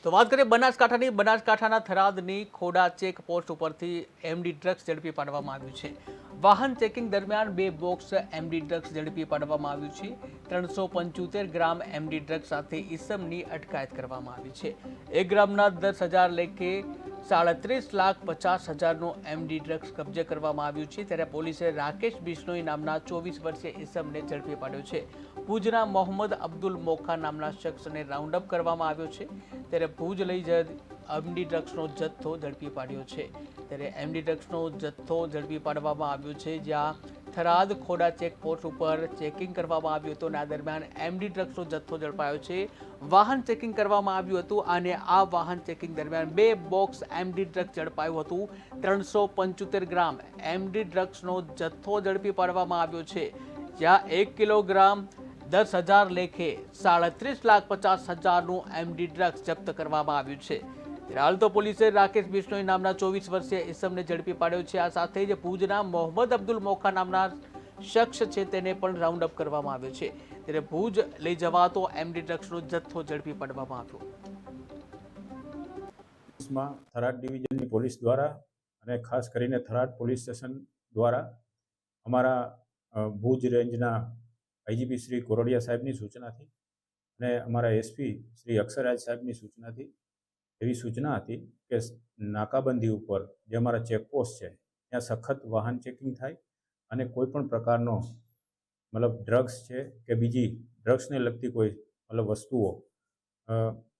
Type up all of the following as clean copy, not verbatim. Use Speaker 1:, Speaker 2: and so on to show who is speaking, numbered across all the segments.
Speaker 1: તો વાત કરીએ બનાસકાંઠાના થરાદની ખોડા ચેક પોસ્ટ ઉપરથી એમડી ડ્રગ્સ ઝડપી પાડવામાં આવ્યું છે। વાહન ચેકિંગ દરમિયાન 2 બોક્સ એમડી ડ્રગ્સ ઝડપી પાડવામાં આવ્યું છે। 375 ગ્રામ એમડી ડ્રગ્સ સાથે ઈસમની અટકાયત કરવામાં આવી છે। 1 ગ્રામના 10,000 લેખે 37,50,000નું એમડી ડ્રગ્સ કબજે કરવામાં આવ્યું છે। ત્યારે પોલીસે રાકેશ બિશ્નોઈ નામના 24 વર્ષીય ઈસમને ઝડપી પાડ્યો છે। ભુજના મોહમ્મદ અબ્દુલ મોખા નામના શખ્સને રાઉન્ડ અપ કરવામાં આવ્યો છે। ત્યારે ભુજ લઈ એમડી ડ્રગ્સનો જથ્થો ઝડપી પાડ્યો છે। ત્યારે એમડી ડ્રગ્સનો જથ્થો ઝડપી પાડવામાં આવ્યો છે, જ્યાં થરાદ ખોડા ચેકપોસ્ટ ઉપર ચેકિંગ કરવામાં આવ્યું હતું અને આ દરમિયાન એમડી ડ્રગ્સનો જથ્થો ઝડપાયો છે। વાહન ચેકિંગ કરવામાં આવ્યું હતું અને આ વાહન ચેકિંગ દરમિયાન 2 બોક્સ એમડી ડ્રગ્સ ઝડપાયું હતું। 375 ગ્રામ એમડી ડ્રગ્સનો જથ્થો ઝડપી પાડવામાં આવ્યો છે, જ્યાં 1 કિલોગ્રામ 10,000 લેખે 37,50,000નું એમડી ડ્રગ્સ જપ્ત કરવામાં આવ્યું છે। હાલ તો પોલીસે રાકેશ બિશ્નોઈ નામના 24 વર્ષીય ઈસમને ઝડપી પાડ્યો છે। આ સાથે જ ભુજના મોહમ્મદ અબ્દુલ મોખા નામના શખ્સ છે તેને પણ રાઉન્ડ અપ કરવામાં આવ્યો છે। ત્યારે ભુજ લઈ જવાતો એમડી ડ્રગ્સનો જથ્થો ઝડપી પાડવામાં આવ્યો।
Speaker 2: થરાદ ડિવિઝનની પોલીસ દ્વારા અને ખાસ કરીને થરાદ પોલીસ સ્ટેશન દ્વારા અમારા ભુજ રેન્જના આઈજીપી શ્રી કોરડિયા સાહેબની સૂચનાથી અને અમારા એસપી શ્રી અક્ષરાજ સાહેબની સૂચનાથી એવી સૂચના હતી કે નાકાબંધી ઉપર જે અમારા ચેકપોસ્ટ છે ત્યાં સખત વાહન ચેકિંગ થાય અને કોઈ પણ પ્રકારનો ડ્રગ્સ છે કે બીજી ડ્રગ્સને લગતી કોઈ વસ્તુઓ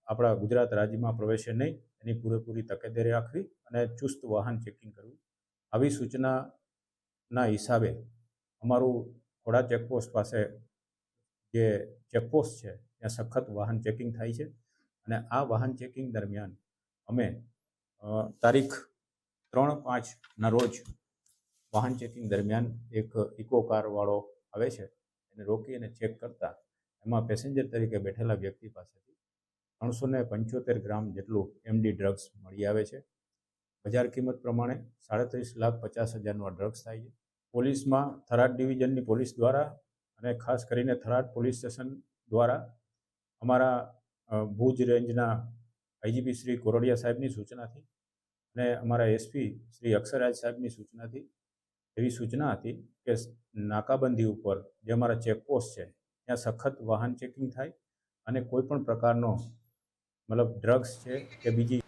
Speaker 2: આપણા ગુજરાત રાજ્યમાં પ્રવેશે નહીં, એની પૂરેપૂરી તકેદારી રાખવી અને ચુસ્ત વાહન ચેકિંગ કરવું, આવી સૂચનાના હિસાબે અમારું ખોડા ચેકપોસ્ટ પાસે જે ચેકપોસ્ટ છે ત્યાં સખત વાહન ચેકિંગ થાય છે। અને આ વાહન ચેકિંગ દરમિયાન અમે તારીખ 3/5ના રોજ વાહન ચેકિંગ દરમિયાન એક ઇકો કારવાળો આવે છે, એને રોકી અને ચેક કરતા એમાં પેસેન્જર તરીકે બેઠેલા વ્યક્તિ પાસેથી 375 ગ્રામ જેટલું એમડી ડ્રગ્સ મળી આવે છે। બજાર કિંમત પ્રમાણે 37,50,000નું આ ડ્રગ્સ થાય છે। પોલીસમાં થરાદ ડિવિઝનની પોલીસ દ્વારા અને ખાસ કરીને થરાદ પોલીસ સ્ટેશન દ્વારા અમારા ભુજ રેન્જના આઈજીપી શ્રી કોરડિયા સાહેબની સૂચનાથી અને અમારા એસપી શ્રી અક્ષરાજ સાહેબની સૂચનાથી એવી સૂચના હતી કે નાકાબંધી ઉપર જે અમારા ચેકપોસ્ટ છે ત્યાં સખત વાહન ચેકિંગ થાય અને કોઈ પણ પ્રકારનો ડ્રગ્સ છે કે બીજી